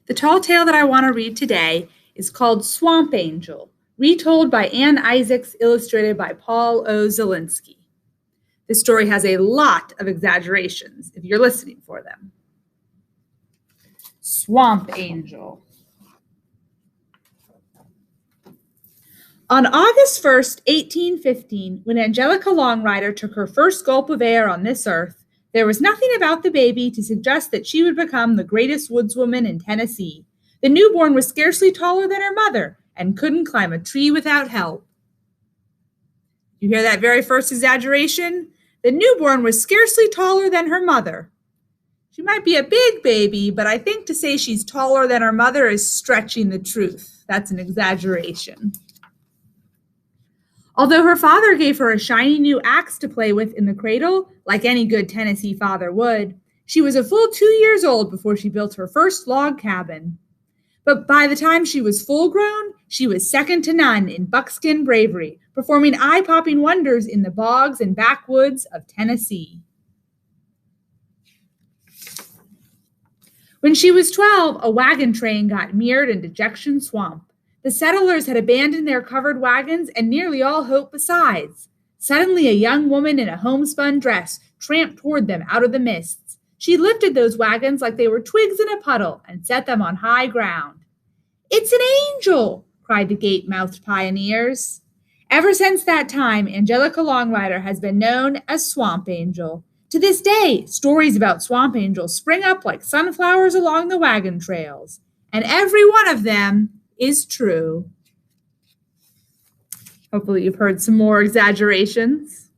The tall tale that I want to read today is called Swamp Angel, retold by Ann Isaacs, illustrated by Paul O. Zielinski. This story has a lot of exaggerations, if you're listening for them. Swamp Angel. On August 1st, 1815, when Angelica Longrider took her first gulp of air on this earth, there was nothing about the baby to suggest that she would become the greatest woodswoman in Tennessee. The newborn was scarcely taller than her mother and couldn't climb a tree without help. You hear that very first exaggeration? The newborn was scarcely taller than her mother. She might be a big baby, but I think to say she's taller than her mother is stretching the truth. That's an exaggeration. Although her father gave her a shiny new axe to play with in the cradle, like any good Tennessee father would, she was a full 2 years old before she built her first log cabin. But by the time she was full grown, she was second to none in buckskin bravery, performing eye-popping wonders in the bogs and backwoods of Tennessee. When she was 12, a wagon train got mirrored in Dejection Swamp. The settlers had abandoned their covered wagons and nearly all hope besides. Suddenly, a young woman in a homespun dress tramped toward them out of the mists. She lifted those wagons like they were twigs in a puddle and set them on high ground. "It's an angel!" cried the gape-mouthed pioneers. Ever since that time, Angelica Longrider has been known as Swamp Angel. To this day, stories about Swamp Angels spring up like sunflowers along the wagon trails, and every one of them is true. Hopefully you've heard some more exaggerations.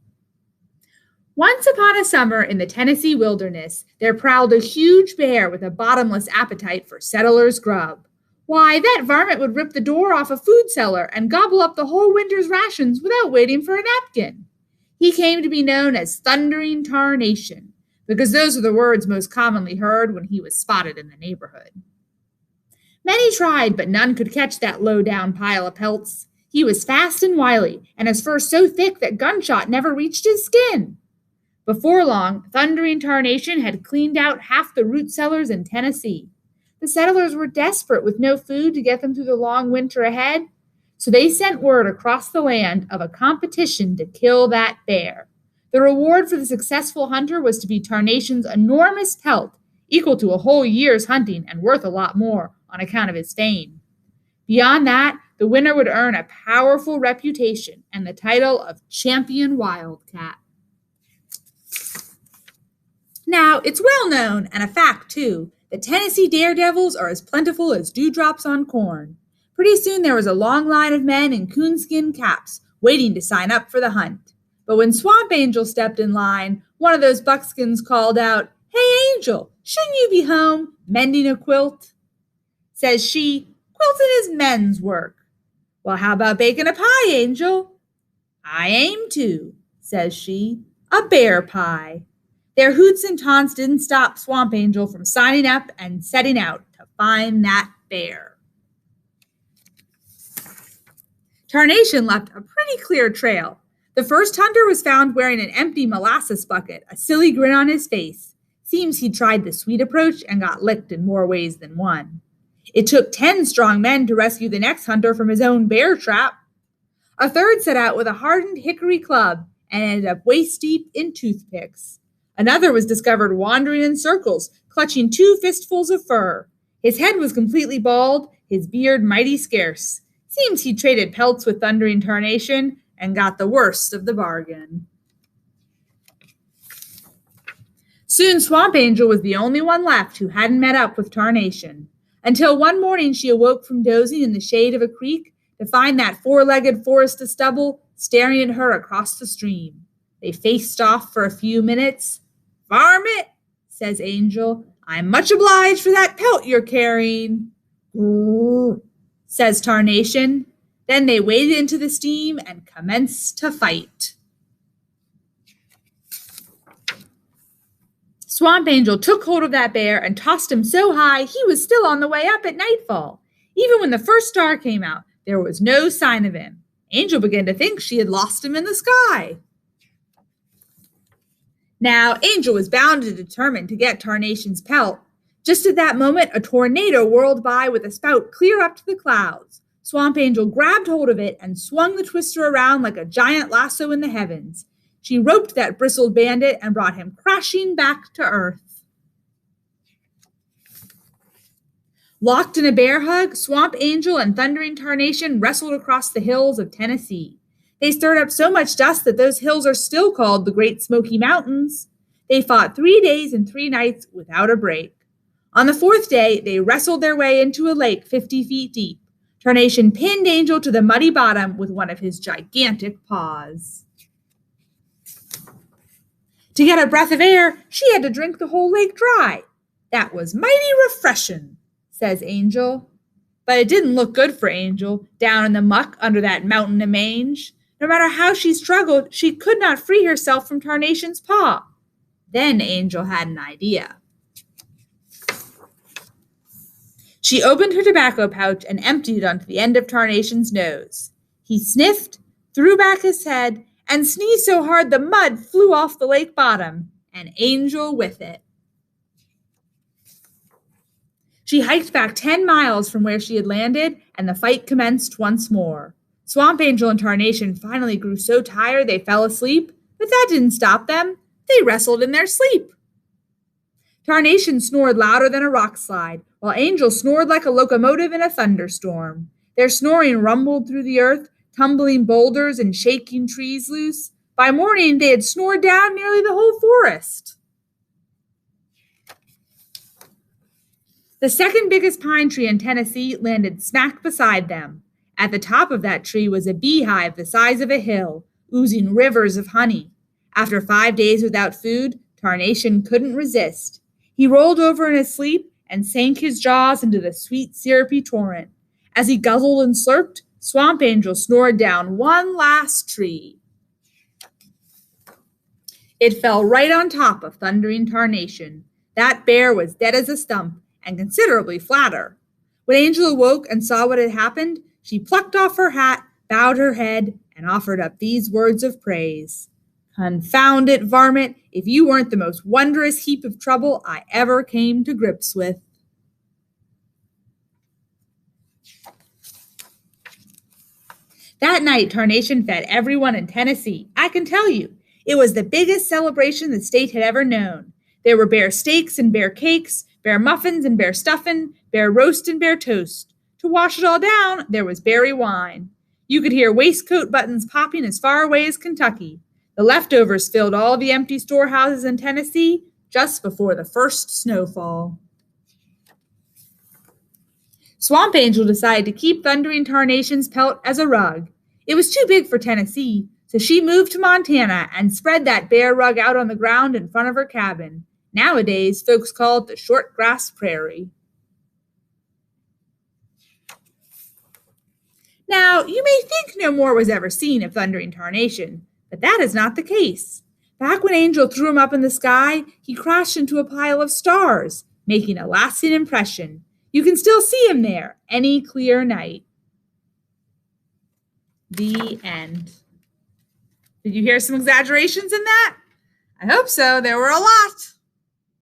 Once upon a summer in the Tennessee wilderness, there prowled a huge bear with a bottomless appetite for settlers' grub. Why, that varmint would rip the door off a food cellar and gobble up the whole winter's rations without waiting for a napkin. He came to be known as Thundering Tarnation, because those are the words most commonly heard when he was spotted in the neighborhood. Many tried, but none could catch that low-down pile of pelts. He was fast and wily, and his fur so thick that gunshot never reached his skin. Before long, Thundering Tarnation had cleaned out half the root cellars in Tennessee. The settlers were desperate with no food to get them through the long winter ahead, so they sent word across the land of a competition to kill that bear. The reward for the successful hunter was to be Tarnation's enormous pelt, equal to a whole year's hunting and worth a lot more on account of his fame. Beyond that, the winner would earn a powerful reputation and the title of Champion Wildcat. Now, it's well known, and a fact too, that Tennessee daredevils are as plentiful as dewdrops on corn. Pretty soon there was a long line of men in coonskin caps waiting to sign up for the hunt. But when Swamp Angel stepped in line, one of those buckskins called out, "Hey, Angel, shouldn't you be home mending a quilt?" Says she, "Quilting is men's work." "Well, how about baking a pie, Angel?" "I aim to," says she, "a bear pie." Their hoots and taunts didn't stop Swamp Angel from signing up and setting out to find that bear. Tarnation left a pretty clear trail. The first hunter was found wearing an empty molasses bucket, a silly grin on his face. Seems he tried the sweet approach and got licked in more ways than one. It took 10 strong men to rescue the next hunter from his own bear trap. A third set out with a hardened hickory club and ended up waist-deep in toothpicks. Another was discovered wandering in circles, clutching 2 fistfuls of fur. His head was completely bald, his beard mighty scarce. Seems he traded pelts with Thundering Tarnation and got the worst of the bargain. Soon Swamp Angel was the only one left who hadn't met up with Tarnation, until one morning she awoke from dozing in the shade of a creek to find that 4-legged forest of stubble staring at her across the stream. They faced off for a few minutes. "Varmint," says Angel, "I'm much obliged for that pelt you're carrying." "Grrr," says Tarnation. Then they waded into the steam and commenced to fight. Swamp Angel took hold of that bear and tossed him so high he was still on the way up at nightfall. Even when the first star came out, there was no sign of him. Angel began to think she had lost him in the sky. Now, Angel was bound and determined to get Tarnation's pelt. Just at that moment, a tornado whirled by with a spout clear up to the clouds. Swamp Angel grabbed hold of it and swung the twister around like a giant lasso in the heavens. She roped that bristled bandit and brought him crashing back to earth. Locked in a bear hug, Swamp Angel and Thundering Tarnation wrestled across the hills of Tennessee. They stirred up so much dust that those hills are still called the Great Smoky Mountains. They fought 3 days and 3 nights without a break. On the 4th day, they wrestled their way into a lake 50 feet deep. Tarnation pinned Angel to the muddy bottom with one of his gigantic paws. To get a breath of air, she had to drink the whole lake dry. That was mighty refreshing, says Angel. But it didn't look good for Angel, down in the muck under that mountain of mange. No matter how she struggled, she could not free herself from Tarnation's paw. Then Angel had an idea. She opened her tobacco pouch and emptied it onto the end of Tarnation's nose. He sniffed, threw back his head, and sneezed so hard the mud flew off the lake bottom, and Angel with it. She hiked back 10 miles from where she had landed, and the fight commenced once more. Swamp Angel and Tarnation finally grew so tired they fell asleep, but that didn't stop them. They wrestled in their sleep. Tarnation snored louder than a rock slide, while Angel snored like a locomotive in a thunderstorm. Their snoring rumbled through the earth, tumbling boulders and shaking trees loose. By morning, they had snored down nearly the whole forest. The second biggest pine tree in Tennessee landed smack beside them. At the top of that tree was a beehive the size of a hill, oozing rivers of honey. After 5 days without food, Tarnation couldn't resist. He rolled over in his sleep and sank his jaws into the sweet, syrupy torrent. As he guzzled and slurped, Swamp Angel snored down one last tree. It fell right on top of Thundering Tarnation. That bear was dead as a stump and considerably flatter. When Angel awoke and saw what had happened, she plucked off her hat, bowed her head, and offered up these words of praise. Confound it, varmint, if you weren't the most wondrous heap of trouble I ever came to grips with. That night, Tarnation fed everyone in Tennessee. I can tell you, it was the biggest celebration the state had ever known. There were bear steaks and bear cakes, bear muffins and bear stuffing, bear roast and bear toast. To wash it all down, there was berry wine. You could hear waistcoat buttons popping as far away as Kentucky. The leftovers filled all the empty storehouses in Tennessee just before the first snowfall. Swamp Angel decided to keep Thundering Tarnation's pelt as a rug. It was too big for Tennessee, so she moved to Montana and spread that bear rug out on the ground in front of her cabin. Nowadays, folks call it the short grass prairie. Now, you may think no more was ever seen of Thundering Tarnation, but that is not the case. Back when Angel threw him up in the sky, he crashed into a pile of stars, making a lasting impression. You can still see him there any clear night. The end. Did you hear some exaggerations in that? I hope so. There were a lot.